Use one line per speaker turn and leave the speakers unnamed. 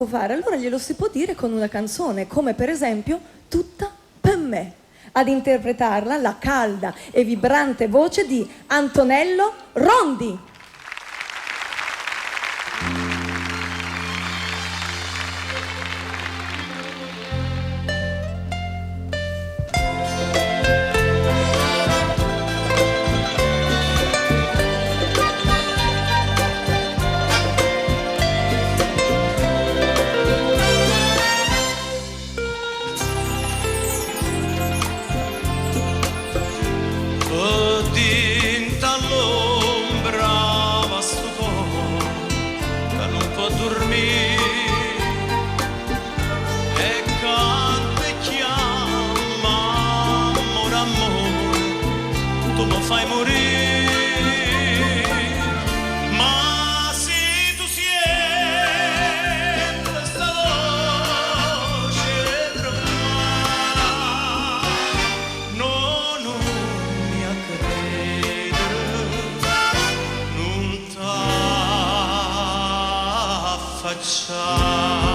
fare? Allora glielo si può dire con una canzone, come per esempio Tutta per me. Ad interpretarla la calda e vibrante voce di Antonello Rondi.
Dinta all'ombra va sto cuore che non può dormire e canta e chiama amore, amore, tu mi fai morire, ma se tu senti questa voce tremare, no, no mi non t'affacciare.